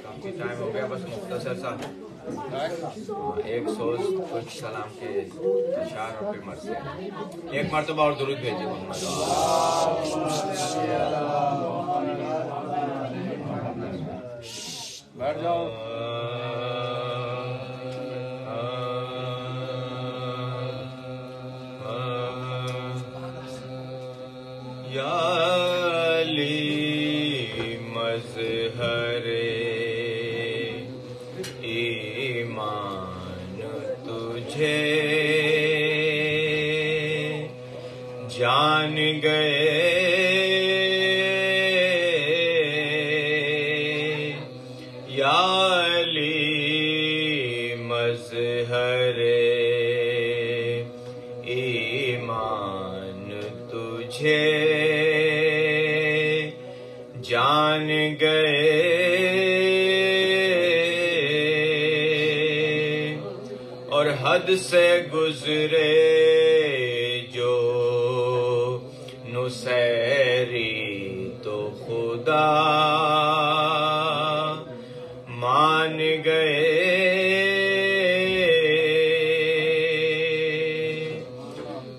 کافی time ہو گیا، بس مختصر سا ایک سوز کچھ سلام کے اشعار اور پھر مرثیہ، ایک مرتبہ اور درود بھیجیے محمد بیٹھ جاؤ. یا علی مظہر ایمان تجھے جان گئے، یا علی مظہر ایمان تجھے جان گئے، اور حد سے گزرے جو نصیری تو خدا مان گئے،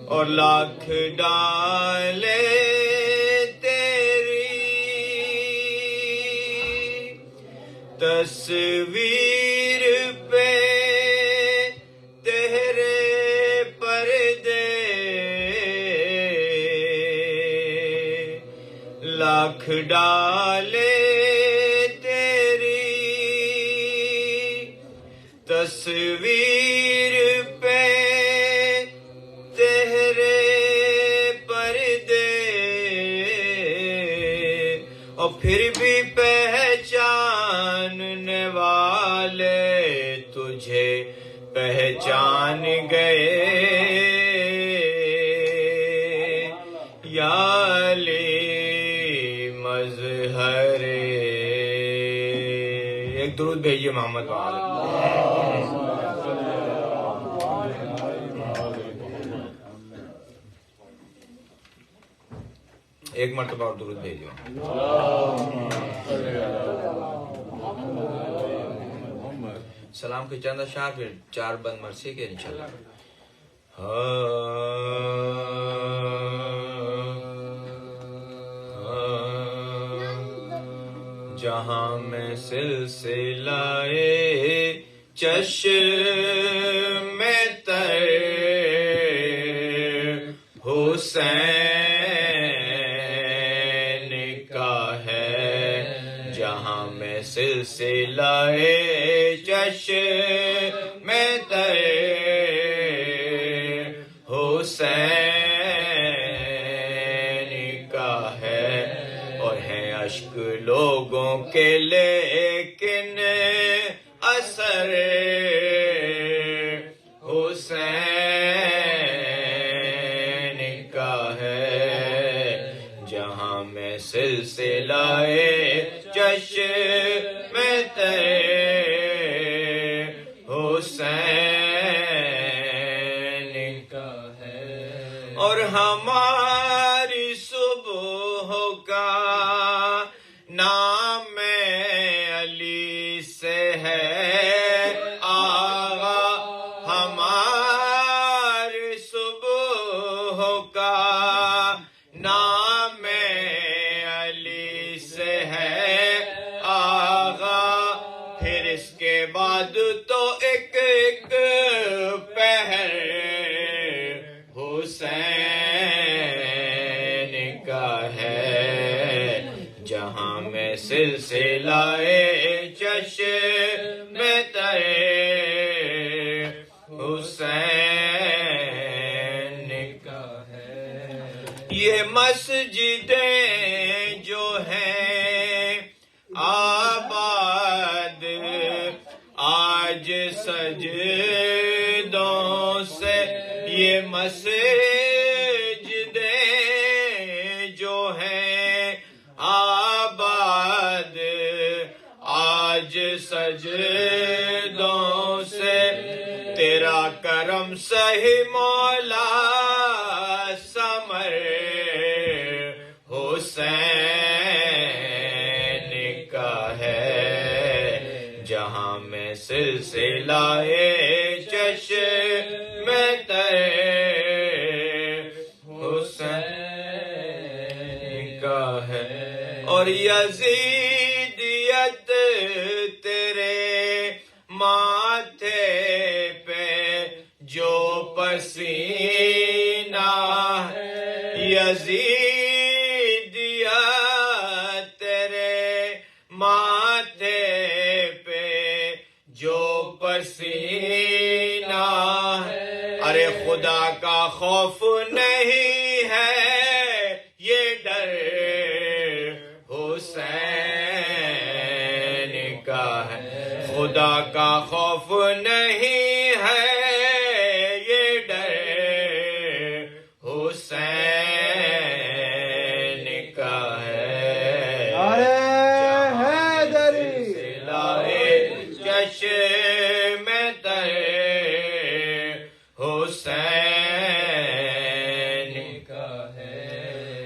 اور لاکھ ڈالے تصویر پہ تیرے پردے، لاکھ ڈالے تیری تصویر پہ تیرے پردے، اور پھر بھی پہچاننے والے تجھے پہچان گئے، یا علی مظہر. ایک درود بھیجیے محمد وعلی. ایک مرتبہ اور درود بھیجو. سلام کے چند اشعار، پھر 4 بند مرثیے کے انشاءاللہ. جہاں میں سلسلہ چشم تر حسین کا ہے، جہاں میں سلسلہ چشم تر حسین کا ہے، اور ہے اشک لوگوں کے لیکن اثر حسین کا ہے، جہاں میں سلسلہ چشم تر حسین کا ہے، اور ہماری صبح کا نام علی سے ہے آغا، ہماری صبح کا نام علی سے ہے آغا، پھر اس کے بعد تو ایک ایک پہر حسین کا ہے، جہاں میں سلسلہ چشم تر حسین کا ہے. یہ مسجدیں جو ہیں آباد آج سجدوں سے، یہ مسجدیں جو ہیں آباد آج سجدوں سے، تیرا کرم سہی مولا ثمر حسین سلسلہ چشم تر حسین کا ہے، اور یزیدیت تیرے ماتھے پہ جو پسینہ ہے، یزیدیت تیرے ماتھے پہ جو پسینہ ہے، ارے خدا کا خوف نہیں ہے یہ ڈر حسین کا ہے، خدا کا خوف نہیں ہے یہ ڈر حسین کا ہے، چشم تر حسین کا ہے،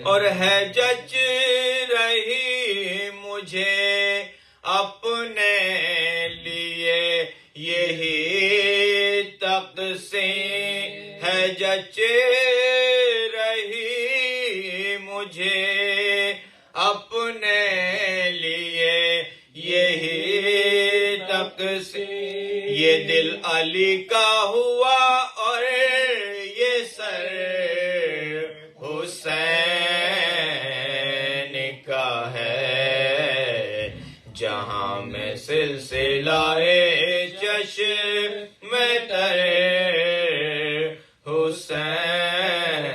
اور ہے جچ رہی مجھے اپنے لیے یہی تقسیم ہے، جچ رہی مجھے اپنے لیے یہی تقسیم، یہ دل علی کا ہوا اور یہ سر حسین کا ہے، جہاں میں سلسلہ چشم تر حسین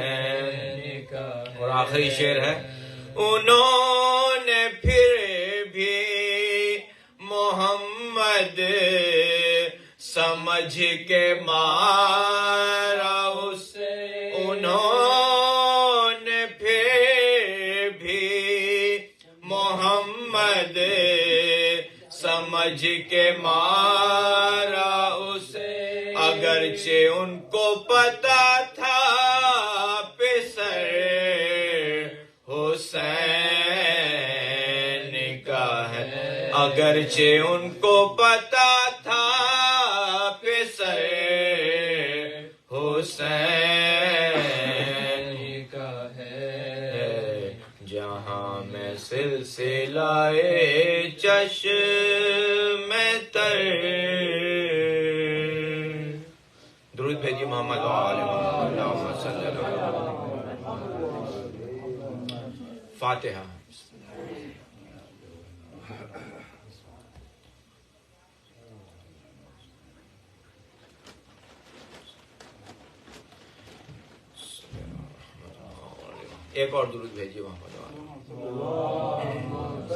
کا، اور آخری شعر ہے، انہوں نے پھر بھی محمد سمجھ کے مارا اسے، انہوں نے پھر بھی محمد سمجھ کے مارا اسے، اگرچہ ان کو پتا تھا پسر حسین کا ہے، اگرچہ ان کو پتا تھا پسر حسین کا ہے، جہاں میں سلسلہ چشم تر، درود بھیجیے محمد و آل محمد، اللہم صلی اللہ علیہ وسلم۔ فاتحہ۔ ایک اور درود بھیجیے محمد و آل محمد۔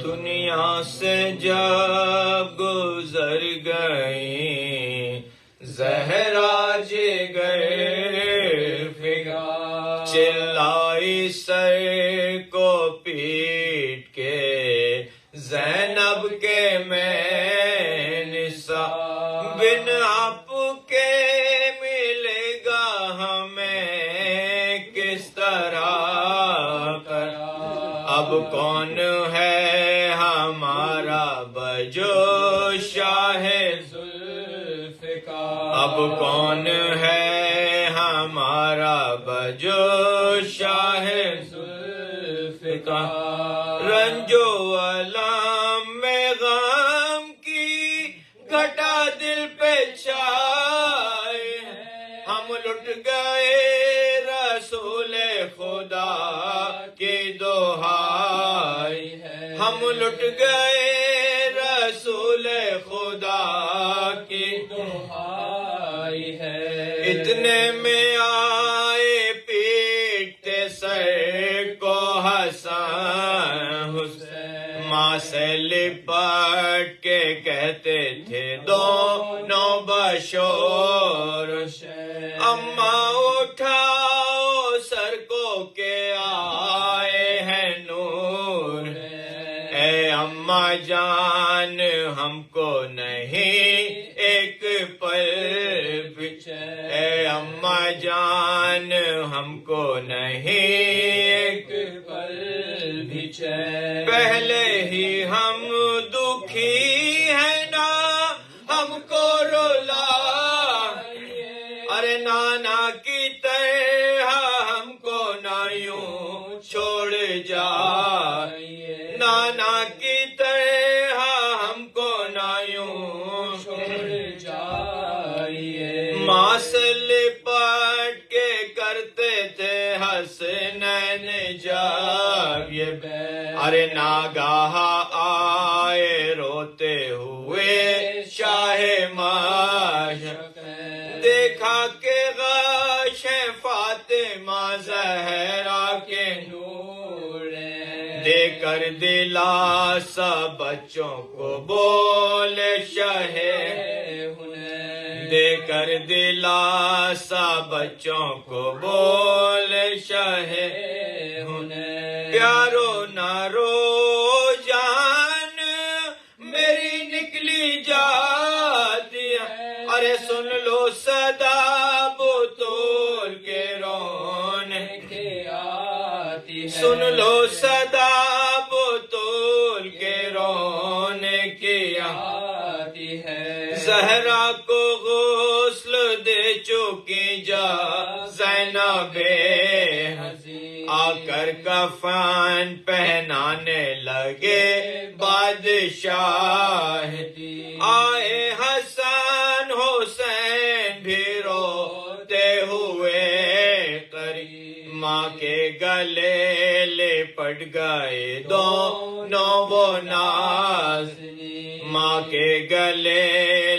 دنیا سے جب گزر گئی زہرا جگر فغان، چلائی سر کو پیٹ کے زینب کے میں نساء، بن آپ کے ملے گا ہمیں کس طرح کر، اب کون ہے ہمارا بجو شاہ ذوالفقار، اب کون ہے ہمارا بجو شاہ ذوالفقار، رنجو علام میں غم کی گھٹا دل پہ چھائے، ہم لٹ گئے رسول خدا کی دہائی، ہم لٹ گئے رسول خدا کی دہائی ہے، اتنے میں آئے پیٹتے سر کو حسن حسین، ماں سے لپٹ کے کہتے تھے دونوں بشور، اماں اٹھاؤ سر کو کہ آئے ہیں نور، اے اماں جان ہم کو کو نہیں ایک پل بھی چین، اے اماں جان ہم کو نہیں ایک پل بھی چین، پہلے ہی ہم دکھی ہیں نا ہم کو رولا، ارے نانا کی طرح ہم کو نہ یوں چھوڑ جا، نانا کی طرح ہم کو نہ یوں چھوڑ جائیے، ماں سے لپٹ کے کرتے تھے حسنین جب یہ بیت، ارے ناگاہ آئے روتے ہوئے شاہ معشوق، دیکھا کہ غش ہے فاطمہ زہرا کے نور، دے کر دلاسا بچوں کو بولے شاہ، دے کر دلاسا بچوں کو بولے شاہ، پیارو نہ رو جان میری نکلی جاتی ہے، ارے سن لو صدا بطول کے رونے کے آتی ہے، سن لو صدا بطول کے رونے کی آتی ہے، زہرا کو غسل دے چکی جا زینب آ کر کفن پہنانے لگے بادشاہ، آئے حسن حسین بھی روتے ہوئے قریب، ماں کے گلے لپٹ گئے دونوں وہ نازنین، ماں کے گلے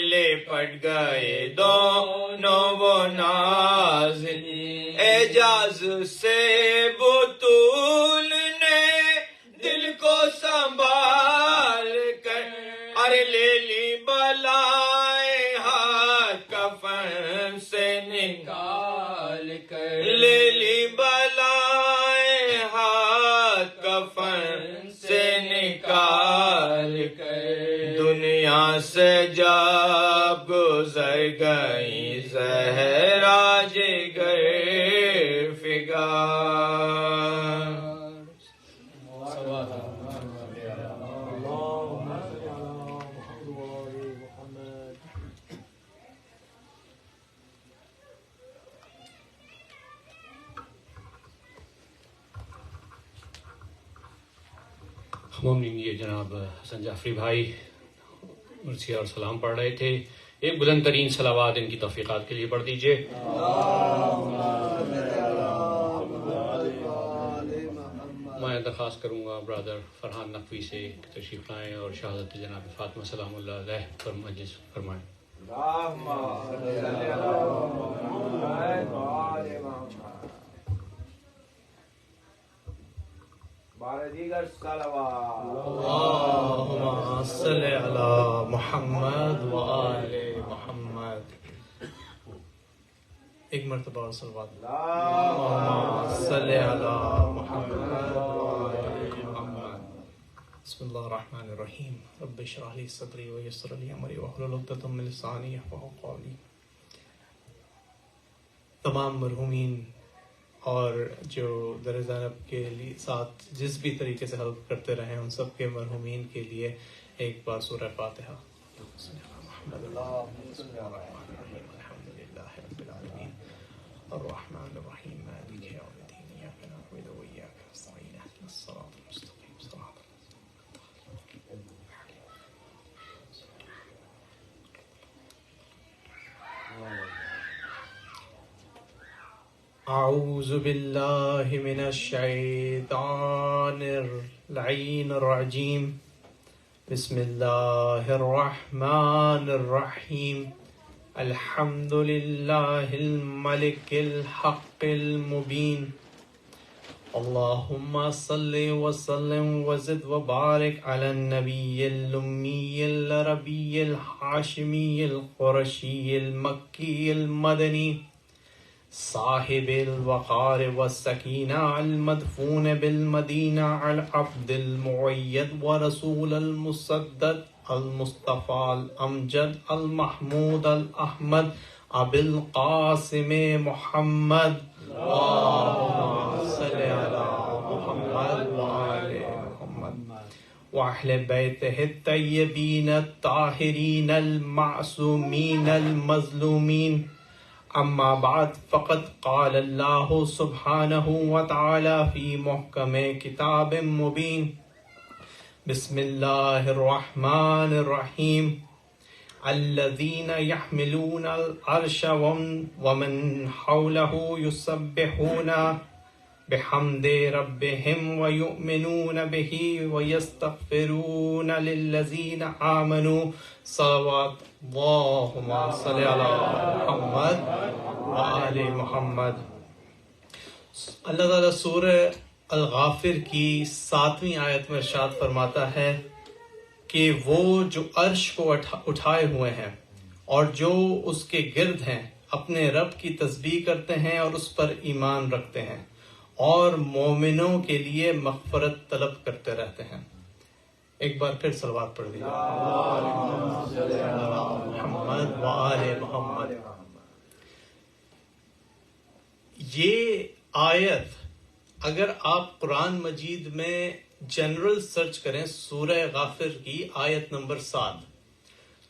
لپٹ گئے دونوں وہ نازنین، اعجاز سے بطول نے دل کو سنبھال کر، ارے لے لی بلائیں ہاتھ کفن سے نکال کر، لے لی بلائیں ہاتھ کفن سے نکال کر، دنیا سے جب گزر گئی زہرا جگر فگار، یہ جناب حسن جعفری بھائی مرثیہ اور سلام پڑھ رہے تھے، ایک بلند ترین صلوات ان کی توفیقات کے لیے پڑھ دیجئے۔ میں درخواست کروں گا برادر فرحان نقوی سے تشریف لائیں اور شہادت جناب فاطمہ سلام اللہ علیہ پر مجلس فرمائیں۔ دیگر صلوات، اللهم صل على محمد وآل محمد، ایک مرتبہ اور صلوات، اللهم صل على محمد وآل محمد۔ بسم اللہ الرحمن الرحیم، رب اشرح لي صدری ویسر لي امری واحلل عقدۃ من لسانی یفقہوا قولی۔ تمام مرحومین اور جو در زینب کے لیے ساتھ جس بھی طریقے سے ہیلپ کرتے رہے ان سب کے مرحومین کے لیے ایک بار سورہ فاتحہ۔ الرحمن الرحیم مالک یوم الدین ایاک نعبد و ایاک نستعین اهدنا الصراط المستقیم صراط اعوذ باللہ من الشیطان اللعین الرجیم، بسم اللہ الرحمن الرحیم، الحمد للہ الملک الحق المبین، اللہم صلی وسلم وزد وبارک علی النبی الامی العربی الحاشمی القرشی المکی المدنی، صاحب الوقار والسکینہ المدفون بالمدینہ العبد المعید ورسول المسدد المصطفى الامجد المحمود الاحمد ابی القاسم محمد اللهم صل على محمد وآل محمد وأهل بيته الطيبين الطاهرين المعصومين المظلومين. أما بعد فقد قال الله سبحانه وتعالى في محكم كتاب مبين. بسم الله الرحمن الرحيم. الذين يحملون العرش ومن حوله يسبحون بحمد ربهم ويؤمنون به ويستغفرون للذين آمنوا صلوات اللهم صل على محمد وآل محمد. اللہ تعالیٰ سورہ الغافر کی 7ویں آیت میں ارشاد فرماتا ہے کہ وہ جو عرش کو اٹھائے ہوئے ہیں اور جو اس کے گرد ہیں اپنے رب کی تسبیح کرتے ہیں اور اس پر ایمان رکھتے ہیں اور مومنوں کے لیے مغفرت طلب کرتے رہتے ہیں. ایک بار پھر صلوات پڑھ دیجیے. محمد وآل محمد. یہ آیت اگر آپ قرآن مجید میں جنرل سرچ کریں سورہ غافر کی آیت نمبر 7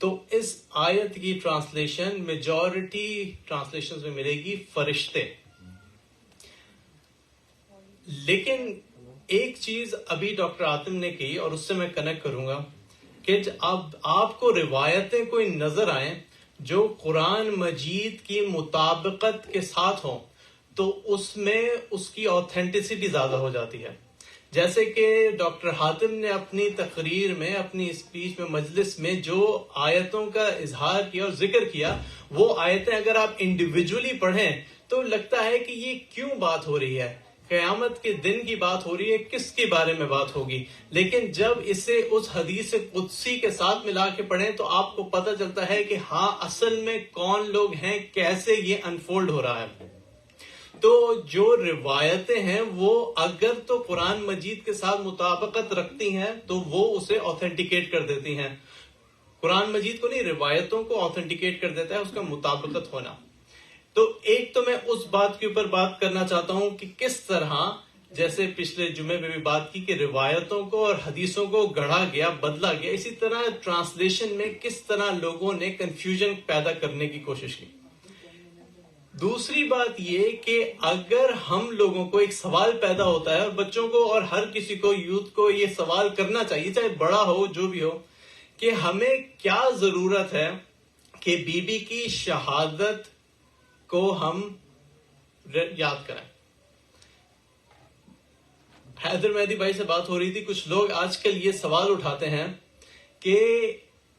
تو اس آیت کی ٹرانسلیشن میجورٹی ٹرانسلیشنز میں ملے گی فرشتے. لیکن ایک چیز ابھی ڈاکٹر عاطم نے کی اور اس سے میں کنیکٹ کروں گا کہ اب آپ کو روایتیں کوئی نظر آئیں جو قرآن مجید کی مطابقت کے ساتھ ہوں تو اس میں اس کی آتھینٹسٹی زیادہ ہو جاتی ہے. جیسے کہ ڈاکٹر حاتم نے اپنی تقریر میں اپنی اسپیچ میں مجلس میں جو آیتوں کا اظہار کیا اور ذکر کیا وہ آیتیں اگر آپ انڈیویجولی پڑھیں تو لگتا ہے کہ یہ کیوں بات ہو رہی ہے, قیامت کے دن کی بات ہو رہی ہے, کس کے بارے میں بات ہوگی. لیکن جب اسے اس حدیث قدسی کے ساتھ ملا کے پڑھیں تو آپ کو پتہ چلتا ہے کہ ہاں اصل میں کون لوگ ہیں, کیسے یہ انفولڈ ہو رہا ہے. تو جو روایتیں ہیں وہ اگر تو قرآن مجید کے ساتھ مطابقت رکھتی ہیں تو وہ اسے آتھینٹیکیٹ کر دیتی ہیں. قرآن مجید کو نہیں, روایتوں کو آتھینٹیکیٹ کر دیتا ہے اس کا مطابقت ہونا. تو ایک تو میں اس بات کے اوپر بات کرنا چاہتا ہوں کہ کس طرح, جیسے پچھلے جمعے میں بھی بات کی کہ روایتوں کو اور حدیثوں کو گڑھا گیا, بدلا گیا, اسی طرح ٹرانسلیشن میں کس طرح لوگوں نے کنفیوژن پیدا کرنے کی کوشش کی. دوسری بات یہ کہ اگر ہم لوگوں کو ایک سوال پیدا ہوتا ہے اور بچوں کو اور ہر کسی کو, یوتھ کو یہ سوال کرنا چاہیے چاہے بڑا ہو جو بھی ہو, کہ ہمیں کیا ضرورت ہے کہ بی بی کی شہادت کو ہم یاد کریں. حیدر مہدی بھائی سے بات ہو رہی تھی, کچھ لوگ آج کل یہ سوال اٹھاتے ہیں کہ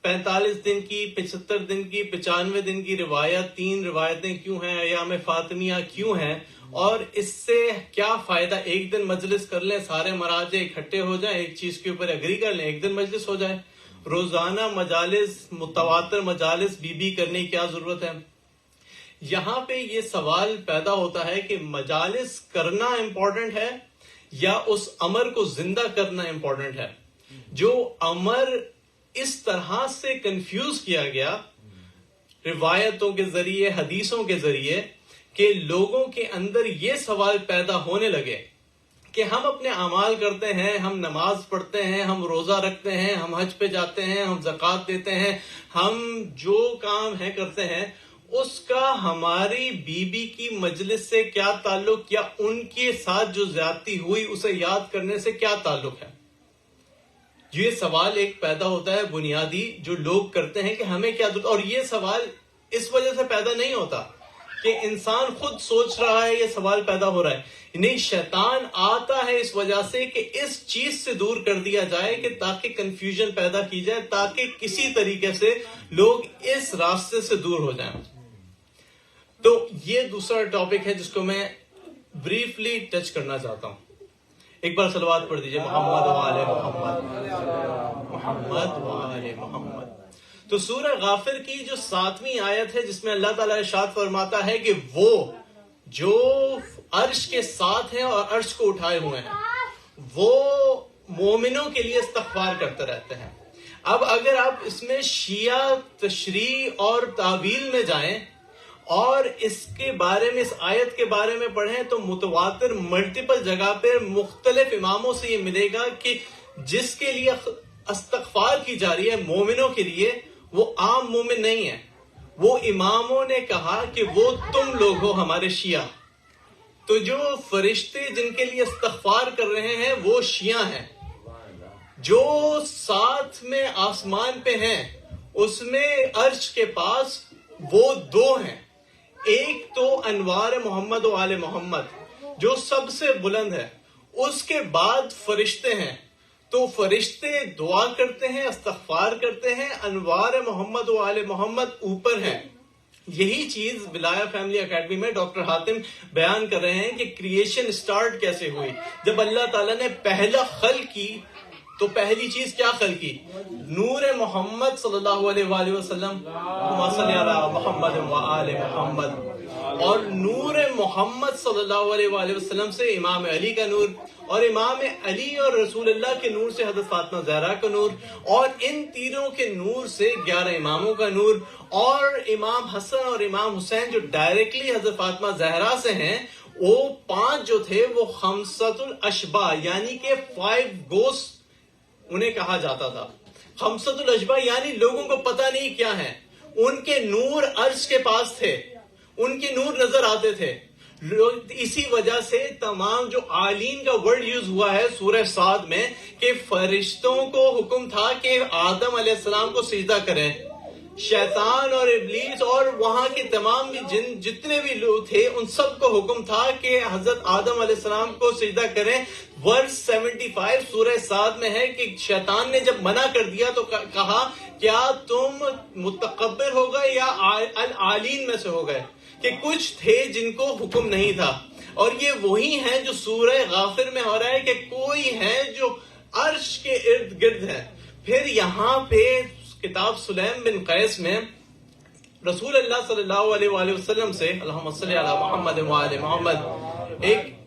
45 دن کی, 75 دن کی, 95 دن کی روایت, 3 روایتیں کیوں ہیں, ایام فاطمیہ کیوں ہیں, اور اس سے کیا فائدہ. ایک دن مجلس کر لیں, سارے مراجع اکٹھے ہو جائیں, ایک چیز کے اوپر اگری کر لیں, ایک دن مجلس ہو جائے. روزانہ مجالس, متواتر مجالس بی بی کرنے کی کیا ضرورت ہے. یہاں پہ یہ سوال پیدا ہوتا ہے کہ مجالس کرنا امپورٹنٹ ہے یا اس امر کو زندہ کرنا امپورٹنٹ ہے. جو امر اس طرح سے کنفیوز کیا گیا روایتوں کے ذریعے, حدیثوں کے ذریعے, کہ لوگوں کے اندر یہ سوال پیدا ہونے لگے کہ ہم اپنے اعمال کرتے ہیں, ہم نماز پڑھتے ہیں, ہم روزہ رکھتے ہیں, ہم حج پہ جاتے ہیں, ہم زکوٰۃ دیتے ہیں, ہم جو کام ہے کرتے ہیں, اس کا ہماری بی بی کی مجلس سے کیا تعلق, یا ان کے ساتھ جو زیادتی ہوئی اسے یاد کرنے سے کیا تعلق ہے. یہ سوال ایک پیدا ہوتا ہے بنیادی جو لوگ کرتے ہیں کہ ہمیں کیا ضرورت. اور یہ سوال اس وجہ سے پیدا نہیں ہوتا کہ انسان خود سوچ رہا ہے, یہ سوال پیدا ہو رہا ہے. نہیں, شیطان آتا ہے اس وجہ سے کہ اس چیز سے دور کر دیا جائے کہ تاکہ کنفیوژن پیدا کی جائے, تاکہ کسی طریقے سے لوگ اس راستے سے دور ہو جائیں. تو یہ دوسرا ٹاپک ہے جس کو میں بریفلی ٹچ کرنا چاہتا ہوں. ایک بار صلوات پڑھ دیجئے. محمد وآل محمد, محمد وآل محمد. تو سورہ غافر کی جو 7ویں آیت ہے جس میں اللہ تعالیٰ ارشاد فرماتا ہے کہ وہ جو عرش کے ساتھ ہیں اور عرش کو اٹھائے ہوئے ہیں وہ مومنوں کے لیے استغفار کرتے رہتے ہیں. اب اگر آپ اس میں شیعہ تشریح اور تعویل میں جائیں اور اس کے بارے میں، اس آیت کے بارے میں پڑھیں، تو متواتر ملٹیپل جگہ پہ مختلف اماموں سے یہ ملے گا کہ جس کے لیے استغفار کی جا رہی ہے مومنوں کے لیے، وہ عام مومن نہیں ہے. وہ اماموں نے کہا کہ وہ تم لوگ ہو ہمارے شیعہ. تو جو فرشتے جن کے لیے استغفار کر رہے ہیں وہ شیعہ ہیں. جو ساتھ میں آسمان پہ ہیں اس میں عرش کے پاس وہ دو ہیں. ایک تو انوار محمد و آل محمد جو سب سے بلند ہے، اس کے بعد فرشتے ہیں. تو فرشتے دعا کرتے ہیں، استغفار کرتے ہیں، انوار محمد و آل محمد اوپر ہیں. یہی چیز بلایا فیملی اکیڈمی میں ڈاکٹر حاتم بیان کر رہے ہیں کہ کریشن سٹارٹ کیسے ہوئی. جب اللہ تعالیٰ نے پہلا خلق کی تو پہلی چیز کیا خلق کی؟ نور محمد صلی اللہ علیہ وآلہ وسلم، صلی اللہ محمد و آل محمد. اور نور محمد صلی اللہ علیہ وآلہ وسلم سے امام علی کا نور، اور امام علی اور رسول اللہ کے نور سے حضرت فاطمہ زہرا کا نور، اور ان تینوں کے نور سے 11 اماموں کا نور، اور امام حسن اور امام حسین جو ڈائریکٹلی حضرت فاطمہ زہرا سے ہیں، وہ 5 جو تھے وہ خمسۃ الاشباح یعنی کہ 5 گوسٹ انہیں کہا جاتا تھا. خمسۃ الاشباح یعنی لوگوں کو پتہ نہیں کیا ہے. ان کے نور عرش کے پاس تھے، ان کے نور نظر آتے تھے. اسی وجہ سے تمام جو عالین کا ورڈ یوز ہوا ہے سورہ صاد میں کہ فرشتوں کو حکم تھا کہ آدم علیہ السلام کو سجدہ کریں. شیطان اور ابلیس اور وہاں کے تمام جن جتنے بھی لوگ تھے ان سب کو حکم تھا کہ حضرت آدم علیہ السلام کو سجدہ کریں. ورس 75 سورہ صاد میں ہے کہ شیطان نے جب منع کر دیا تو کہا کیا تم متکبر ہو گئے یا العالین میں سے ہو گئے، کہ کچھ تھے جن کو حکم نہیں تھا. اور یہ وہی ہیں جو سورہ غافر میں ہو رہا ہے کہ کوئی ہے جو عرش کے ارد گرد ہے. پھر یہاں پہ کتاب سلیم بن قیس میں رسول اللہ صلی اللہ علیہ وآلہ وسلم سے اللہم صلی علی محمد وآل محمد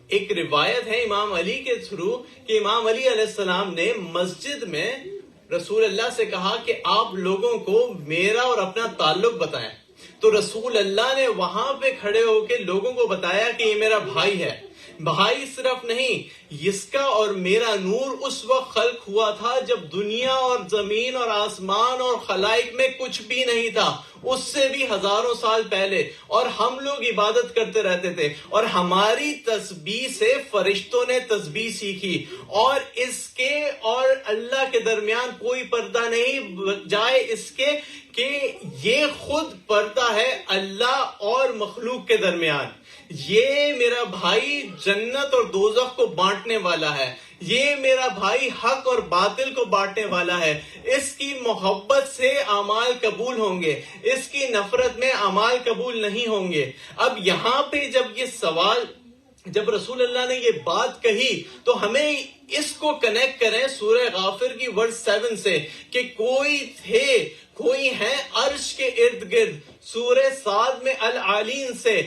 ایک روایت ہے امام علی کے تھرو کہ امام علی علیہ السلام نے مسجد میں رسول اللہ سے کہا کہ آپ لوگوں کو میرا اور اپنا تعلق بتائیں. تو رسول اللہ نے وہاں پہ کھڑے ہو کے لوگوں کو بتایا کہ یہ میرا بھائی ہے. بھائی صرف نہیں، اس کا اور میرا نور اس وقت خلق ہوا تھا جب دنیا اور زمین اور آسمان اور خلائق میں کچھ بھی نہیں تھا، اس سے بھی ہزاروں سال پہلے. اور ہم لوگ عبادت کرتے رہتے تھے اور ہماری تسبیح سے فرشتوں نے تسبیح سیکھی. اور اس کے اور اللہ کے درمیان کوئی پردہ نہیں جائے اس کے کہ یہ خود پردہ ہے اللہ اور مخلوق کے درمیان. یہ میرا بھائی جنت اور دوزخ کو بانٹنے والا ہے، یہ میرا بھائی حق اور باطل کو بانٹنے والا ہے. اس کی محبت سے اعمال قبول ہوں گے، اس کی نفرت میں اعمال قبول نہیں ہوں گے. اب یہاں پہ جب یہ سوال، جب رسول اللہ نے یہ بات کہی تو ہمیں اس کو کنیکٹ کریں سورہ غافر کی ورس 7 سے کہ کوئی ہے عرش کے ارد گرد. سورہ صاد میں العالین سے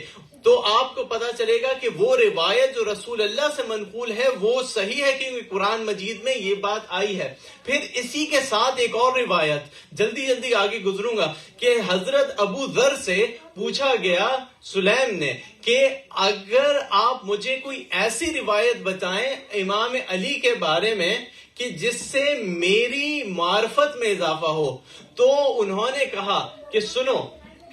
تو آپ کو پتا چلے گا کہ وہ روایت جو رسول اللہ سے منقول ہے وہ صحیح ہے کیونکہ قرآن مجید میں یہ بات آئی ہے. پھر اسی کے ساتھ ایک اور روایت، جلدی آگے گزروں گا، کہ حضرت ابو ذر سے پوچھا گیا سلیم نے کہ اگر آپ مجھے کوئی ایسی روایت بتائیں امام علی کے بارے میں کہ جس سے میری معرفت میں اضافہ ہو. تو انہوں نے کہا کہ سنو،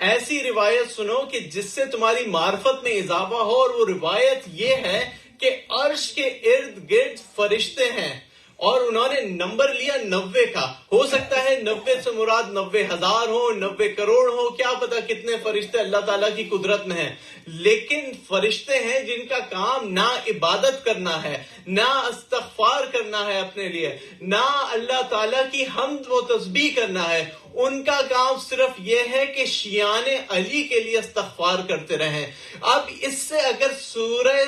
ایسی روایت سنو کہ جس سے تمہاری معرفت میں اضافہ ہو، اور وہ روایت یہ ہے کہ عرش کے ارد گرد فرشتے ہیں. اور انہوں نے نمبر لیا 90 کا. ہو سکتا ہے 90 سے مراد 90,000 ہو، 90 کروڑ ہو، کیا پتا کتنے فرشتے اللہ تعالیٰ کی قدرت میں ہیں. لیکن فرشتے ہیں جن کا کام نہ عبادت کرنا ہے، نہ استغفار کرنا ہے اپنے لیے، نہ اللہ تعالیٰ کی حمد و تسبیح کرنا ہے. ان کا کام صرف یہ ہے کہ شیعان علی کے لیے استغفار کرتے رہیں. اب اس سے اگر سورہ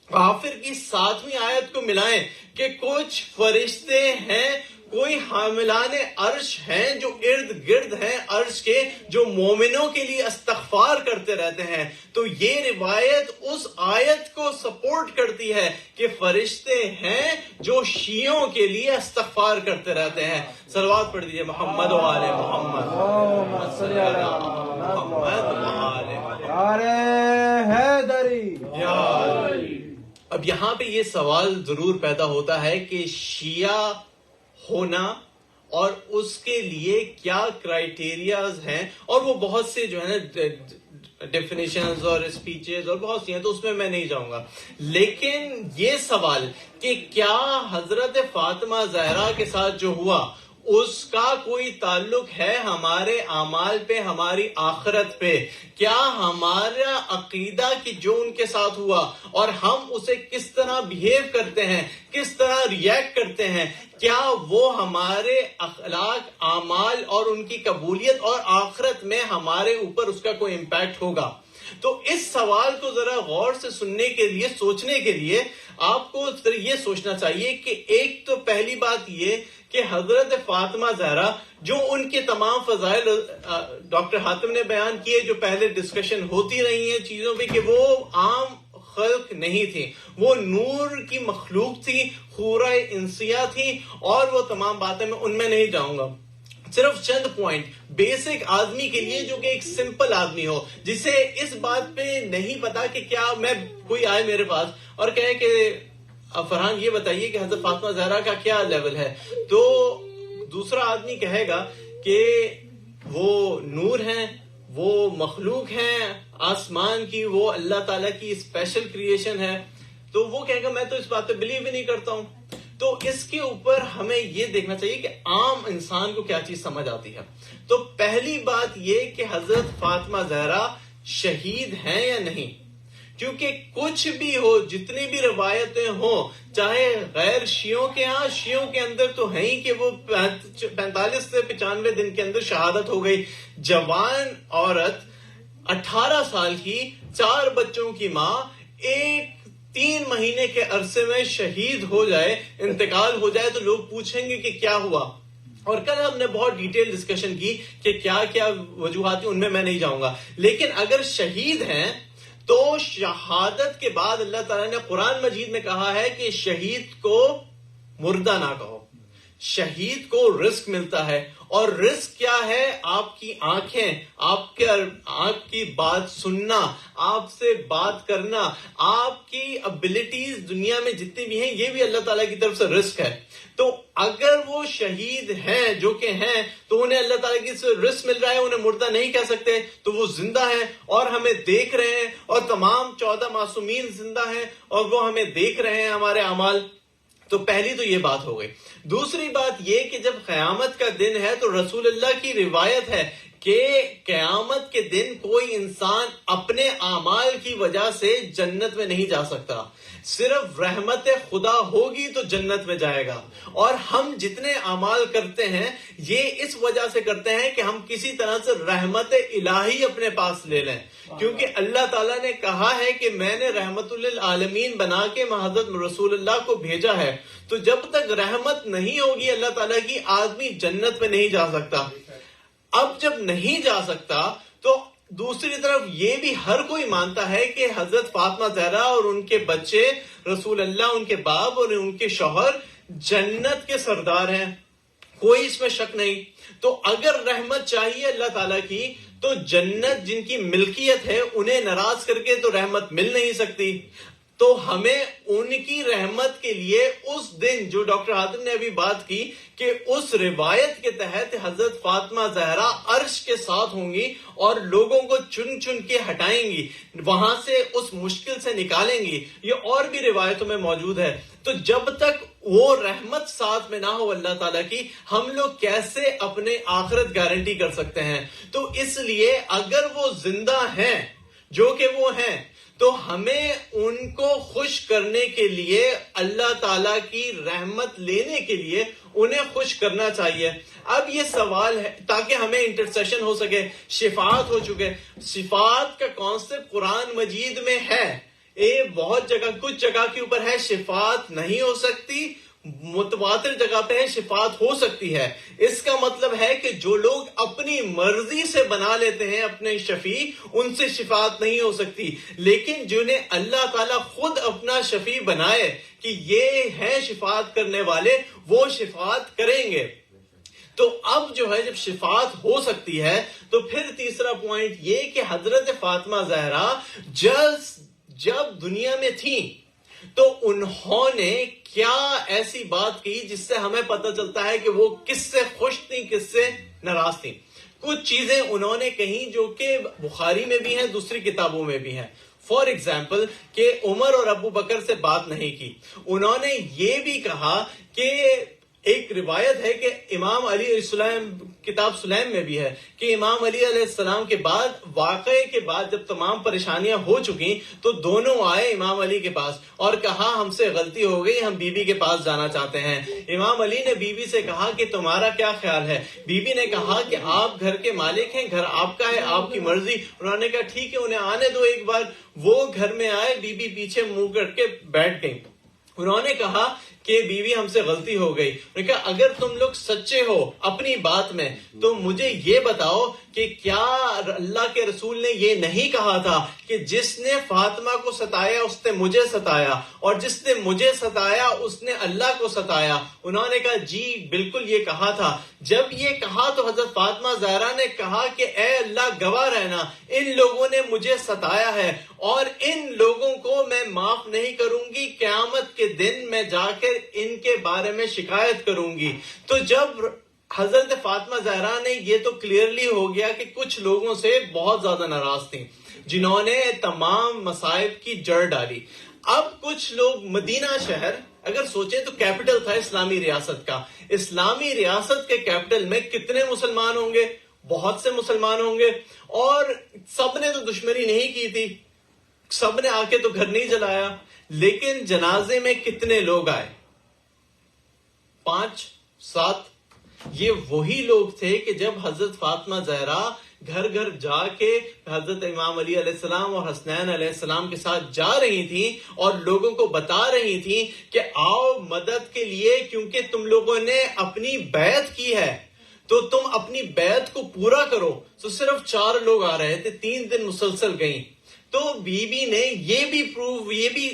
غافر کی 7ویں آیت کو ملائیں کہ کچھ فرشتے ہیں کوئی حاملان عرش ہیں جو ارد گرد ہیں عرش کے، جو مومنوں کے لیے استغفار کرتے رہتے ہیں. تو یہ روایت اس آیت کو سپورٹ کرتی ہے کہ فرشتے ہیں جو شیعوں کے لیے استغفار کرتے رہتے ہیں. صلوات پڑھ دیجئے محمد و آل محمد. اللهم صل على محمد و آل محمد. يا حيدري. اب یہاں پہ یہ سوال ضرور پیدا ہوتا ہے کہ شیعہ ہونا اور اس کے لیے کیا کرائیٹیریاز ہیں، اور وہ بہت سے جو ہے نا ڈیفینیشنز اور اسپیچز اور بہت سی ہیں، تو اس میں میں نہیں جاؤں گا. لیکن یہ سوال کہ کیا حضرت فاطمہ زہرا کے ساتھ جو ہوا اس کا کوئی تعلق ہے ہمارے اعمال پہ، ہماری آخرت پہ؟ کیا ہمارا عقیدہ کہ جو ان کے ساتھ ہوا اور ہم اسے کس طرح بیہیو کرتے ہیں، کس طرح ریئیکٹ کرتے ہیں، کیا وہ ہمارے اخلاق، اعمال اور ان کی قبولیت اور آخرت میں ہمارے اوپر اس کا کوئی امپیکٹ ہوگا؟ تو اس سوال کو ذرا غور سے سننے کے لیے، سوچنے کے لیے آپ کو یہ سوچنا چاہیے کہ ایک تو پہلی بات یہ کہ حضرت فاطمہ زہرا، جو ان کے تمام فضائل ڈاکٹر حاتم نے بیان کیے، جو پہلے ڈسکشن ہوتی رہی ہیں چیزوں پہ، کہ وہ عام خلق نہیں تھی، وہ نور کی مخلوق تھی، حورہ انسیہ تھی، اور وہ تمام باتیں میں ان میں نہیں جاؤں گا. صرف چند پوائنٹ بیسک آدمی کے لیے، جو کہ ایک سمپل آدمی ہو، جسے اس بات پہ نہیں پتا کہ کیا، میں کوئی آئے میرے پاس اور کہے کہ فرحان یہ بتائیے کہ حضرت فاطمہ زہرا کا کیا لیول ہے، تو دوسرا آدمی کہے گا کہ وہ نور ہیں، وہ مخلوق ہیں آسمان کی، وہ اللہ تعالیٰ کی اسپیشل کریشن ہے، تو وہ کہے گا میں تو اس بات پہ بلیو ہی نہیں کرتا ہوں. تو اس کے اوپر ہمیں یہ دیکھنا چاہیے کہ عام انسان کو کیا چیز سمجھ آتی ہے. تو پہلی بات یہ کہ حضرت فاطمہ زہرا شہید ہیں یا نہیں، کیونکہ کچھ بھی ہو، جتنی بھی روایتیں ہوں، چاہے غیر شیعوں کے ہاں، شیعوں کے اندر تو ہے ہی کہ وہ 45 سے 95 دن کے اندر شہادت ہو گئی. جوان عورت 18 سال کی، 4 بچوں کی ماں، 3 مہینے کے عرصے میں شہید ہو جائے، انتقال ہو جائے، تو لوگ پوچھیں گے کہ کیا ہوا. اور کل ہم نے بہت ڈیٹیل ڈسکشن کی کہ کیا کیا وجوہات ہیں، ان میں نہیں جاؤں گا. لیکن اگر شہید ہیں تو شہادت کے بعد اللہ تعالیٰ نے قرآن مجید میں کہا ہے کہ شہید کو مردہ نہ کہو، شہید کو رزق ملتا ہے. اور رزق کیا ہے؟ آپ کی آنکھیں، آپ کی بات سننا، آپ سے بات کرنا، آپ کی ابیلٹیز دنیا میں جتنی بھی ہیں، یہ بھی اللہ تعالیٰ کی طرف سے رزق ہے. تو اگر وہ شہید ہیں، جو کہ ہیں، تو انہیں اللہ تعالیٰ کی سے رزق مل رہا ہے، انہیں مردہ نہیں کہہ سکتے. تو وہ زندہ ہیں اور ہمیں دیکھ رہے ہیں، اور تمام 14 معصومین زندہ ہیں اور وہ ہمیں دیکھ رہے ہیں ہمارے اعمال. تو پہلی تو یہ بات ہو گئی. دوسری بات یہ کہ جب قیامت کا دن ہے تو رسول اللہ کی روایت ہے کہ قیامت کے دن کوئی انسان اپنے اعمال کی وجہ سے جنت میں نہیں جا سکتا، صرف رحمت خدا ہوگی تو جنت میں جائے گا. اور ہم جتنے اعمال کرتے ہیں یہ اس وجہ سے کرتے ہیں کہ ہم کسی طرح سے رحمت الہی اپنے پاس لے لیں، کیونکہ اللہ تعالیٰ نے کہا ہے کہ میں نے رحمت للعالمین بنا کے حضرت رسول اللہ کو بھیجا ہے. تو جب تک رحمت نہیں ہوگی اللہ تعالیٰ کی، آدمی جنت میں نہیں جا سکتا. اب جب نہیں جا سکتا تو دوسری طرف یہ بھی ہر کوئی مانتا ہے کہ حضرت فاطمہ زہرا اور ان کے بچے، رسول اللہ، ان کے باپ اور ان کے شوہر جنت کے سردار ہیں، کوئی اس میں شک نہیں. تو اگر رحمت چاہیے اللہ تعالیٰ کی تو جنت جن کی ملکیت ہے انہیں ناراض کر کے تو رحمت مل نہیں سکتی. تو ہمیں ان کی رحمت کے لیے اس دن، جو ڈاکٹر حاتم نے ابھی بات کی کہ اس روایت کے تحت حضرت فاطمہ زہرا عرش کے ساتھ ہوں گی اور لوگوں کو چن چن کے ہٹائیں گی، وہاں سے اس مشکل سے نکالیں گی، یہ اور بھی روایتوں میں موجود ہے. تو جب تک وہ رحمت ساتھ میں نہ ہو اللہ تعالیٰ کی، ہم لوگ کیسے اپنے آخرت گارنٹی کر سکتے ہیں؟ تو اس لیے اگر وہ زندہ ہیں، جو کہ وہ ہیں، تو ہمیں ان کو خوش کرنے کے لیے، اللہ تعالیٰ کی رحمت لینے کے لیے انہیں خوش کرنا چاہیے. اب یہ سوال ہے تاکہ ہمیں انٹرسیشن ہو سکے. شفاعت ہو چکے، شفاعت کا کانسیپٹ قرآن مجید میں ہے، بہت جگہ، کچھ جگہ کے اوپر ہے شفاعت نہیں ہو سکتی، متواتر جگہ پہ شفاعت ہو سکتی ہے. اس کا مطلب ہے کہ جو لوگ اپنی مرضی سے بنا لیتے ہیں اپنے شفیع, ان سے شفاعت نہیں ہو سکتی. لیکن جنہیں اللہ تعالیٰ خود اپنا شفیع بنائے کہ یہ ہیں شفاعت کرنے والے, وہ شفاعت کریں گے. تو اب جو ہے جب شفاعت ہو سکتی ہے تو پھر تیسرا پوائنٹ یہ کہ حضرت فاطمہ زہرا جب دنیا میں تھیں تو انہوں نے کیا ایسی بات کی جس سے ہمیں پتہ چلتا ہے کہ وہ کس سے خوش تھیں, کس سے ناراض تھیں. کچھ چیزیں انہوں نے کہیں جو کہ بخاری میں بھی ہیں, دوسری کتابوں میں بھی ہیں. فار ایگزامپل کہ عمر اور ابو بکر سے بات نہیں کی. انہوں نے یہ بھی کہا کہ ایک روایت ہے کہ امام علی علیہ السلام, کتاب سلیم میں بھی ہے کہ امام علی علیہ السلام کے بعد, واقعے کے بعد جب تمام پریشانیاں ہو چکی تو دونوں آئے امام علی کے پاس اور کہا ہم سے غلطی ہو گئی, ہم بی بی کے پاس جانا چاہتے ہیں. امام علی نے بی بی سے کہا کہ تمہارا کیا خیال ہے؟ بی بی نے کہا کہ آپ گھر کے مالک ہیں, گھر آپ کا ہے, آپ کی مرضی. انہوں نے کہا ٹھیک ہے انہیں آنے دو ایک بار. وہ گھر میں آئے, بی بی پیچھے منہ کر کے بیٹھ گئی. انہوں نے کہا کہ بیوی ہم سے غلطی ہو گئی. انہوں نے کہا اگر تم لوگ سچے ہو اپنی بات میں تو مجھے یہ بتاؤ کہ کیا اللہ کے رسول نے یہ نہیں کہا تھا کہ جس نے فاطمہ کو ستایا اس نے مجھے ستایا, اور جس نے مجھے ستایا اس نے اللہ کو ستایا؟ انہوں نے کہا جی بالکل یہ کہا تھا. جب یہ کہا تو حضرت فاطمہ زہرا نے کہا کہ اے اللہ گواہ رہنا, ان لوگوں نے مجھے ستایا ہے اور ان لوگوں کو میں معاف نہیں کروں گی. قیامت کے دن میں جا کر ان کے بارے میں شکایت کروں گی. تو جب حضرت فاطمہ زہرا نے یہ تو کلیئرلی ہو گیا کہ کچھ لوگوں سے بہت زیادہ ناراض تھیں جنہوں نے تمام مصائب کی جڑ ڈالی. اب کچھ لوگ, مدینہ شہر اگر سوچیں تو کیپٹل تھا اسلامی ریاست کا. اسلامی ریاست کے کیپٹل میں کتنے مسلمان ہوں گے؟ بہت سے مسلمان ہوں گے. اور سب نے تو دشمنی نہیں کی تھی, سب نے آ کے تو گھر نہیں جلایا. لیکن جنازے میں کتنے لوگ آئے؟ 5-7. یہ وہی لوگ تھے کہ جب حضرت فاطمہ زہرا گھر گھر جا کے حضرت امام علی علیہ السلام اور حسنین علیہ السلام کے ساتھ جا رہی تھیں اور لوگوں کو بتا رہی تھیں کہ آؤ مدد کے لیے, کیونکہ تم لوگوں نے اپنی بیعت کی ہے تو تم اپنی بیعت کو پورا کرو. تو صرف 4 لوگ آ رہے تھے, 3 دن مسلسل گئیں. تو بی بی نے یہ بھی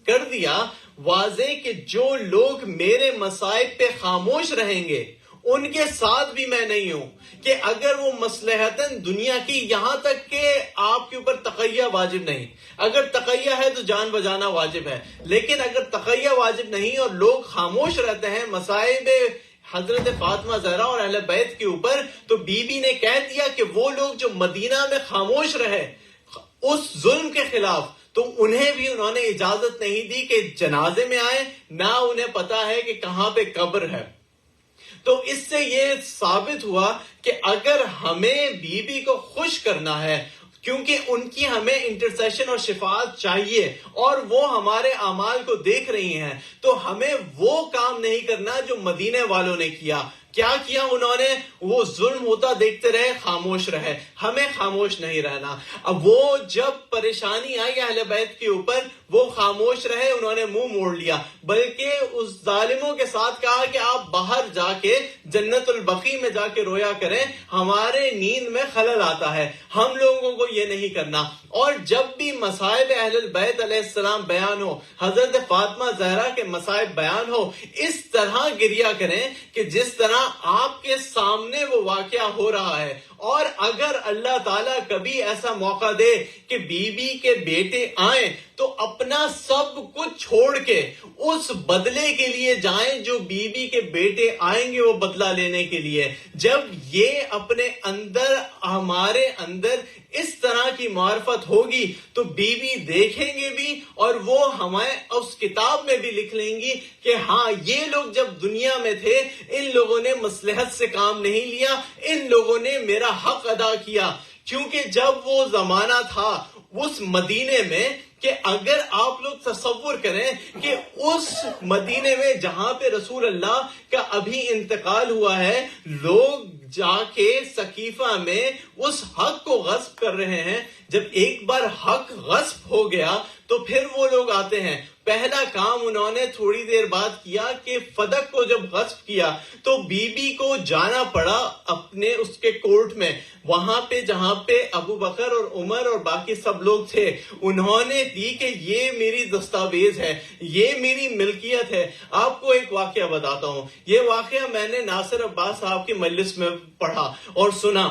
کر دیا واضح کہ جو لوگ میرے مصائب پہ خاموش رہیں گے ان کے ساتھ بھی میں نہیں ہوں. کہ اگر وہ مصلحتاً دنیا کی, یہاں تک کہ آپ کے اوپر تقیہ واجب نہیں, اگر تقیہ ہے تو جان بجانا واجب ہے, لیکن اگر تقیہ واجب نہیں اور لوگ خاموش رہتے ہیں مصائب حضرت فاطمہ زہرا اور اہل بیت کے اوپر, تو بی بی نے کہہ دیا کہ وہ لوگ جو مدینہ میں خاموش رہے اس ظلم کے خلاف, تو انہیں بھی انہوں نے اجازت نہیں دی کہ جنازے میں آئے, نہ انہیں پتا ہے کہ کہاں پہ قبر ہے. تو اس سے یہ ثابت ہوا کہ اگر ہمیں بی بی کو خوش کرنا ہے, کیونکہ ان کی ہمیں انٹرسیشن اور شفاعت چاہیے اور وہ ہمارے اعمال کو دیکھ رہی ہیں, تو ہمیں وہ کام نہیں کرنا جو مدینے والوں نے کیا. کیا کیا انہوں نے؟ وہ ظلم ہوتا دیکھتے رہے, خاموش رہے. ہمیں خاموش نہیں رہنا. اب وہ جب پریشانی آئی اہل بیت کے اوپر وہ خاموش رہے, انہوں نے منہ موڑ لیا, بلکہ اس ظالموں کے ساتھ کہا کہ آپ باہر جا کے جنت البقیع میں جا کے رویا کریں, ہمارے نیند میں خلل آتا ہے, ہم لوگوں کو یہ نہیں کرنا. اور جب بھی مصائب اہل البیت علیہ السلام بیان ہو, حضرت فاطمہ زہرا کے مصائب بیان ہو, اس طرح گریا کریں کہ جس طرح آپ کے سامنے وہ واقعہ ہو رہا ہے. اور اگر اللہ تعالیٰ کبھی ایسا موقع دے کہ بی بی کے بیٹے آئیں تو اپنا سب کچھ چھوڑ کے اس بدلے کے لیے جائیں جو بی بی کے بیٹے آئیں گے وہ بدلہ لینے کے لیے. جب یہ اپنے اندر, ہمارے اندر اس طرح کی معرفت ہوگی تو بی بی دیکھیں گے بھی اور وہ ہمیں اس کتاب میں بھی لکھ لیں گی کہ ہاں یہ لوگ جب دنیا میں تھے ان لوگوں نے مصلحت سے کام نہیں لیا, ان لوگوں نے میرا حق ادا کیا. کیونکہ جب وہ زمانہ تھا اس مدینے میں کہ اگر آپ لوگ تصور کریں کہ اس مدینے میں جہاں پہ رسول اللہ کا ابھی انتقال ہوا ہے, لوگ جا کے سقیفہ میں اس حق کو غصب کر رہے ہیں. جب ایک بار حق غصب ہو گیا تو پھر وہ لوگ آتے ہیں. پہلا کام انہوں نے تھوڑی دیر بعد کیا کہ فدق کو جب غصب کیا تو بی بی کو جانا پڑا اپنے اس کے کورٹ میں, وہاں پہ جہاں پہ ابو بکر اور عمر اور باقی سب لوگ تھے. انہوں نے دی کہ یہ میری دستاویز ہے, یہ میری ملکیت ہے. آپ کو ایک واقعہ بتاتا ہوں. یہ واقعہ میں نے ناصر عباس صاحب کی مجلس میں پڑھا اور سنا,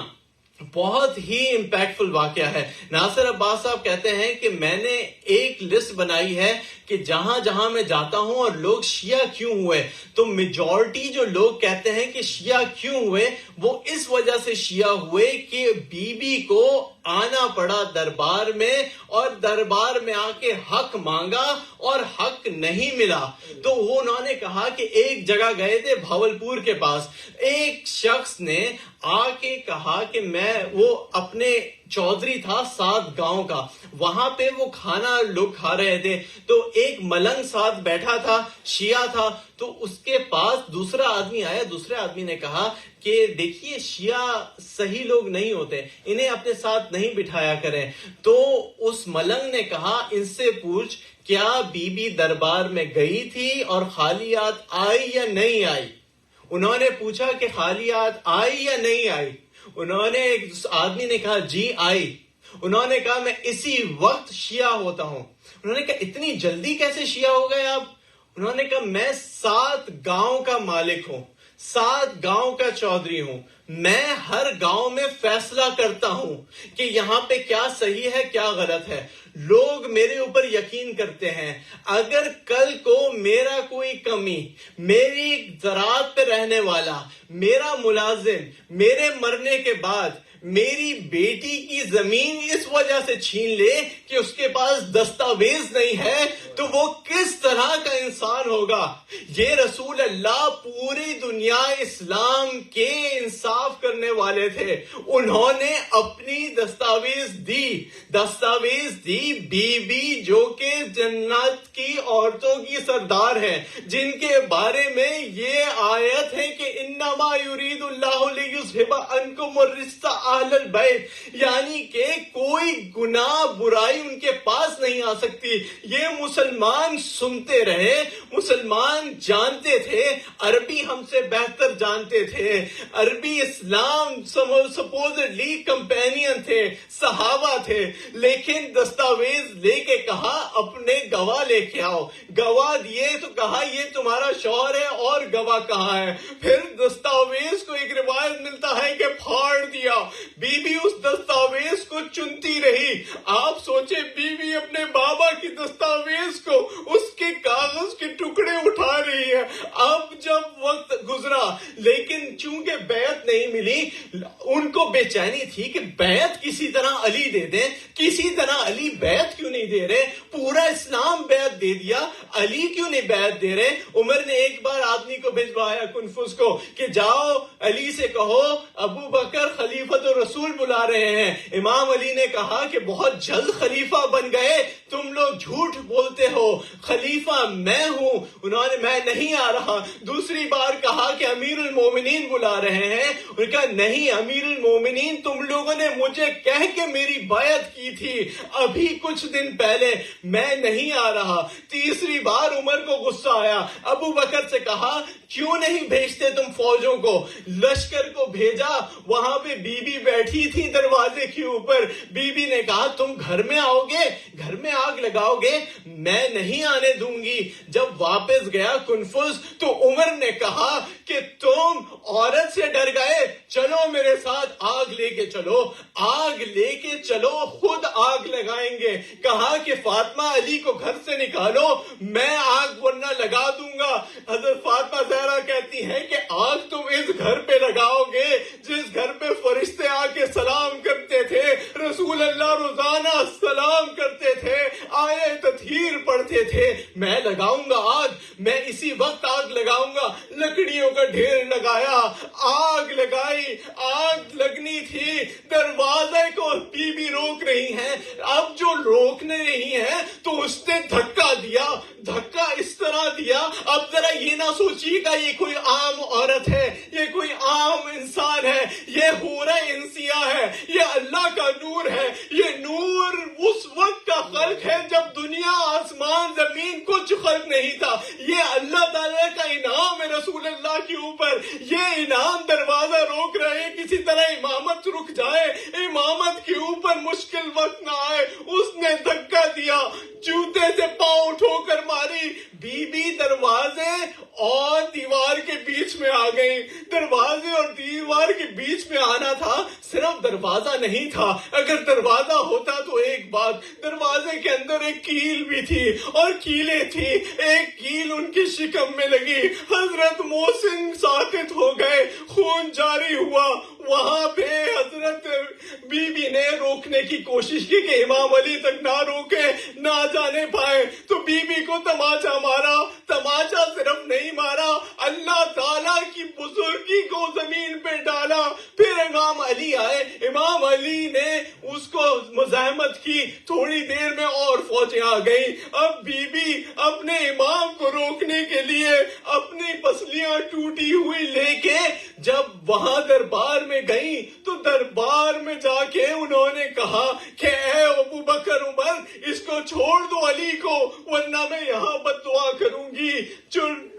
بہت ہی امپیکٹفل واقعہ ہے. ناصر عباس صاحب کہتے ہیں کہ میں نے ایک لسٹ بنائی ہے کہ جہاں جہاں میں جاتا ہوں اور لوگ شیعہ کیوں ہوئے, تو میجورٹی جو لوگ کہتے ہیں کہ شیعہ کیوں ہوئے, وہ اس وجہ سے شیعہ ہوئے کہ بی بی کو آنا پڑا دربار میں اور دربار میں آ کے حق مانگا اور حق نہیں ملا. تو وہ انہوں نے کہا کہ ایک جگہ گئے تھے بھاولپور کے پاس, ایک شخص نے آ کے کہا کہ میں, وہ اپنے چودھری تھا 7 گاؤں کا, وہاں پہ وہ کھانا لوگ کھا رہے تھے, تو ایک ملنگ ساتھ بیٹھا تھا, شیعہ تھا. تو اس کے پاس دوسرا آدمی آیا, دوسرے آدمی نے کہا کہ دیکھیے شیعہ صحیح لوگ نہیں ہوتے, انہیں اپنے ساتھ نہیں بٹھایا کریں. تو اس ملنگ نے کہا ان سے پوچھ کیا بی بی دربار میں گئی تھی اور خالیات آئی یا نہیں آئی. انہوں نے پوچھا کہ خالیات آئی یا نہیں آئی. انہوں نے, ایک آدمی نے کہا جی آئی. انہوں نے کہا میں اسی وقت شیعہ ہوتا ہوں. انہوں نے کہا اتنی جلدی کیسے شیعہ ہو گئے آپ؟ انہوں نے کہا میں 7 گاؤں کا مالک ہوں, 7 گاؤں کا چودھری ہوں. میں ہر گاؤں میں فیصلہ کرتا ہوں کہ یہاں پہ کیا صحیح ہے کیا غلط ہے. لوگ میرے اوپر یقین کرتے ہیں. اگر کل کو میرا کوئی کمی, میری زراعت پہ رہنے والا, میرا ملازم میرے مرنے کے بعد میری بیٹی کی زمین اس وجہ سے چھین لے کہ اس کے پاس دستاویز نہیں ہے, تو وہ کس طرح کا انسان ہوگا؟ یہ رسول اللہ پوری دنیا اسلام کے انصاف کرنے والے تھے. انہوں نے اپنی دستاویز دی بی بی جو کہ جنت کی عورتوں کی سردار ہے, جن کے بارے میں یہ آیت ہے کہ انما یرید اللہ لیذھب عنکم الرجس اہل البیت, یعنی کہ کوئی گناہ برائی ان کے پاس نہیں آ سکتی. یہ مسلمان سنتے رہے, مسلمان جانتے تھے, عربی ہم سے بہتر جانتے تھے, عربی اسلام سپوزڈلی کمپینین تھے, صحابہ تھے, لیکن دستاویز لے کے کہا اپنے گواہ لے کے آؤ. گواہ دیے تو کہا یہ تمہارا شوہر ہے, اور گواہ کہاں ہے؟ پھر دستاویز کو ایک روایت ملتا ہے کہ پھاڑ دیا. بی بی اس دستاویز کو چنتی رہی. آپ سوچے بی بی اپنے بابا کی دستاویز کو, اس کے کاغذ کے ٹکڑے اٹھا رہی ہے. اب جب وقت گزرا لیکن چونکہ بیعت نہیں ملی, ان کو بے چینی تھی کہ بیعت کسی طرح علی دے دیں. کسی طرح علی بیعت کیوں نہیں دے رہے؟ پورا اسلام بیعت دے دیا, علی کیوں نہیں بیعت دے رہے؟ عمر نے ایک بار آدمی کو بھجوایا کنفوس کو کہ جاؤ علی سے کہو ابو بکر خلیفۃ الرسول بلا رہے ہیں. امام علی نے کہا کہ بہت جلد خلیفہ بن گئے, تم لوگ جھوٹ بولتے ہو, خلیفہ میں ہوں. انہوں نے میں نہیں آ رہا. دوسری بار کہا کہ امیر المومنین بلا رہے ہیں. انہوں نے کہا نہیں امیر المومنین تم لوگوں نے مجھے کہہ کے میری بیعت کی تھی ابھی کچھ دن پہلے, میں نہیں آ رہا. تیسری بار عمر کو غصہ آیا, ابو بکر سے کہا کیوں نہیں بھیجتے تم فوجوں کو؟ لشکر کو بھیجا, وہاں پہ بی بی بیٹھی تھی دروازے کے اوپر. بی بی نے کہا تم گھر میں آؤ گے, گھر میں آگ لگاؤ گے؟ میں نہیں آنے دوں گی. جب واپس گیا کنفوس تو عمر نے کہا کہ تم عورت سے ڈر گئے, چلو میرے ساتھ آگ لے کے چلو. آگ لے کے چلو, خود آگ لگائیں گے. کہا کہ فاطمہ علی کو گھر سے نکالو, میں آگ ورنہ لگا دوں گا. حضرت فاطمہ زہرا کہتی ہیں کہ آگ تم اس گھر پہ لگاؤ گے جس گھر پہ فرشتے آ کے سلام کرتے تھے, رسول اللہ روزانہ سلام کرتے تھے, آیے تطہیر پڑھتے تھے. میں لگاؤں گا آگ, میں اسی وقت آگ لگاؤں گا. لکڑیوں کا ڈھیر لگایا, آگ لگائی. آگ لگنی تھی, دروازے کو بی بی روک رہی ہیں. اب جو روکنے رہی ہیں تو اس نے دھکا دیا, دھکا اس طرح دیا. اب ذرا یہ نہ سوچیے گا یہ کوئی عام عورت ہے, یہ کوئی عام انسان ہے, یہ حورہ انسیہ ہے, یہ اللہ کا نور ہے. یہ نور اس وقت کا خلق ہے جب دنیا خلق نہیں تھا. یہ اللہ تعالیٰ کا انعام ہے رسول اللہ کے اوپر. یہ انعام دروازہ روک رہے ہیں, کسی طرح امامت رک جائے, امامت کے اوپر مشکل وقت نہ آئے. اس نے دھکا دیا, جوتے سے پاؤں ٹھو کر ماری. بی بی دروازے اور دیوار کے بیچ میں آ گئی. دروازے اور دیوار کے بیچ میں آنا تھا, صرف دروازہ نہیں تھا. اگر دروازہ ہوتا تو ایک بات, دروازے کے اندر ایک کیل بھی تھی اور کیلیں تھی. ایک کیل ان کی شکم میں لگی, حضرت محسن ساقط ہو گئے, خون جاری ہوا. وہاں پہ حضرت بی بی نے روکنے کی کوشش کی کہ امام علی تک نہ روکے, نہ جانے پائے, تو بی بی کو تماچا مارا. تماچا صرف نہیں مارا, اللہ تعالیٰ کی بزرگی کو زمین پہ ڈالا. پھر امام علی آئے, امام علی نے اس کو مزاحمت کی. تھوڑی دیر میں اور فوجیں آ گئی. اب بی بی اپنے امام کو روکنے کے لیے اپنی پسلیاں ٹوٹی ہوئی لے کے جب وہاں دربار میں گئی تو دربار میں جا کے انہوں نے کہا کہ اے ابو بکر عمر, اس کو چھوڑ دو علی کو, ورنہ میں یہاں بد دعا کروں گی.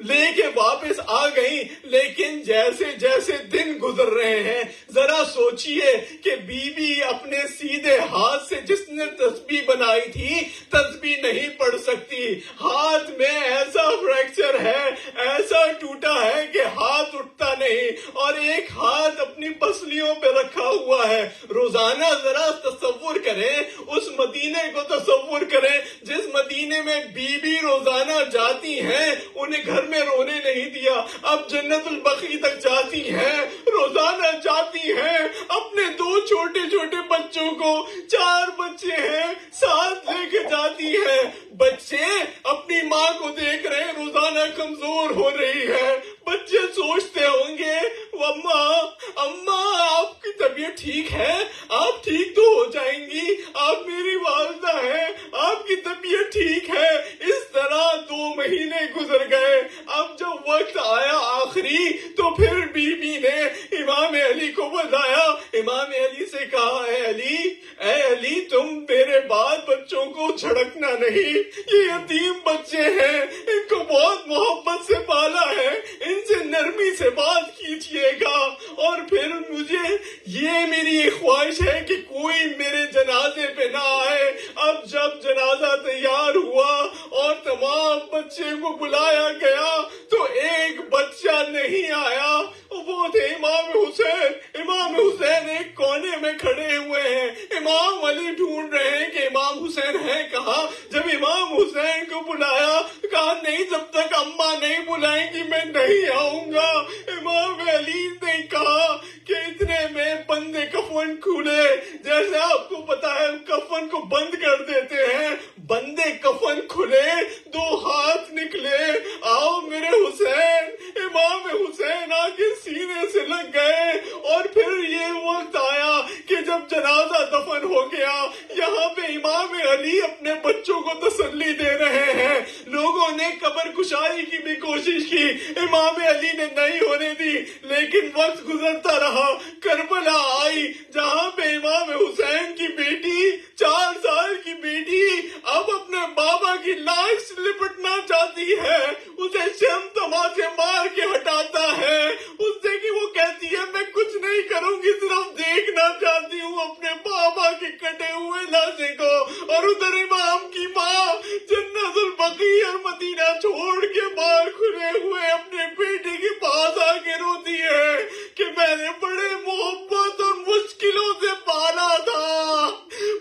لے کے واپس آ گئی. لیکن جیسے جیسے دن گزر رہے ہیں, ذرا سوچئے کہ بی بی اپنے سیدھے ہاتھ سے جس نے تسبیح بنائی تھی تسبیح نہیں پڑھ سکتی. ہاتھ میں ایسا فریکچر ہے, ایسا ٹوٹا ہے کہ ہاتھ اٹھتا نہیں, اور ایک ہاتھ اپنی پسلیوں پہ رکھا ہوا ہے. روزانہ ذرا تصور کریں, اس مدینے کو تصور کریں جس مدینے میں بی بی روزانہ جاتی ہیں, انہیں گھر میں رونے نہیں دیا. اب جنت البقیع تک جاتی ہیں, روزانہ جاتی ہیں, اپنے 2 چھوٹے چھوٹے بچوں کو, 4 بچے ہیں, ساتھ لے کے جاتی ہیں. بچے اپنی ماں کو دیکھ رہے ہیں روزانہ کمزور ہو رہی ہے. بچے سوچتے ہوں گے, اماں آپ کی طبیعت ٹھیک ہے, آپ ٹھیک تو ہو جائیں گی, آپ میری والدہ ہیں, آپ کی طبیعت ٹھیک ہے. اس طرح 2 مہینے گزر گئے. اب جب وقت آیا آخری تو پھر بی بی نے امام علی کو بلایا. امام علی سے کہا, اے علی تم میرے بعد بچوں کو جھڑکنا نہیں, یہ یتیم بچے ہیں, ان کو بہت محبت سے پالا ہے, ان سے نرمی سے بات کیجیے گا. اور پھر مجھے یہ میری ایک خواہش ہے کہ کوئی میرے جنازے پہ نہ آئے. اب جب جنازہ تیار ہوا اور تمام بچے کو بلایا گیا تو ایک بچہ نہیں آیا, وہ تھے امام حسین. امام حسین ایک کونے میں کھڑے ہوئے ہیں, امام علی ڈھونڈ رہے ہیں کہ امام حسین ہیں کہاں. جب امام حسین کو بلایا, کہا نہیں, جب تک اماں نہیں بلائیں گی میں نہیں آؤں گا. امام علی نے کہا کہ اتنے میں بندے کفن کھولے. جیسے آپ کو پتا ہے کفن کو بند کر دیتے ہیں, بندے کفن کھلے, 2 ہاتھ نکلے, آؤ میرے حسین. امام حسین آگے سینے سے لگ گئے. اور پھر یہ وقت آیا کہ جب جنازہ دفن ہو گیا, یہاں پہ امام علی اپنے بچوں کو تسلی دے رہے ہیں. لوگوں نے قبر کشائی کی بھی کوشش کی, امام علی نے نہیں ہونے دی. لیکن وقت گزرتا رہا, کربلا آئی جہاں پہ امام حسین کی بیٹی, 4 سال کی بیٹی, اب اپنے بابا کی لاش سے لپٹنا چاہتی ہے. اسے شم تماچے مار کے ہٹاتا ہے. اس سے کہ وہ کہتی ہے میں کچھ نہیں کروں گی, صرف دیکھنا چاہتی ہوں اپنے بابا کے کٹے ہوئے لاشے کو. اور ادھر امام کی ماں جنت البقیع اور مدینہ چھوڑ کے باہر کھلے ہوئے اپنے بیٹے کے پاس آ کے روتی ہے کہ میں نے بڑے محبت اور مشکلوں سے پالا تھا,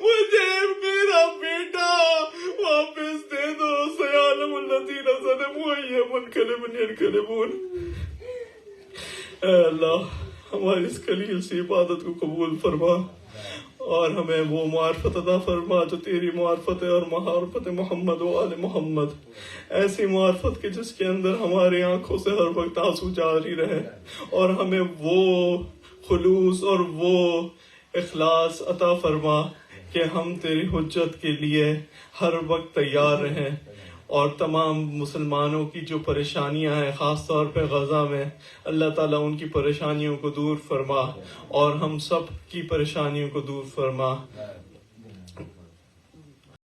مجھے میرا بیٹا واپس دے دو. سیعلم الذین ظلموا أی منقلب ینقلبون. اے اللہ ہماری اس قلیل سی عبادت کو قبول فرما, اور ہمیں وہ معرفت عطا فرما جو تیری معرفت ہے, اور معرفت محمد و آل محمد. ایسی معرفت کے جس کے اندر ہماری آنکھوں سے ہر وقت آنسو جاری رہے, اور ہمیں وہ خلوص اور وہ اخلاص عطا فرما کہ ہم تیری حجت کے لیے ہر وقت تیار رہیں. اور تمام مسلمانوں کی جو پریشانیاں ہیں, خاص طور پہ غزہ میں, اللہ تعالیٰ ان کی پریشانیوں کو دور فرما, اور ہم سب کی پریشانیوں کو دور فرما.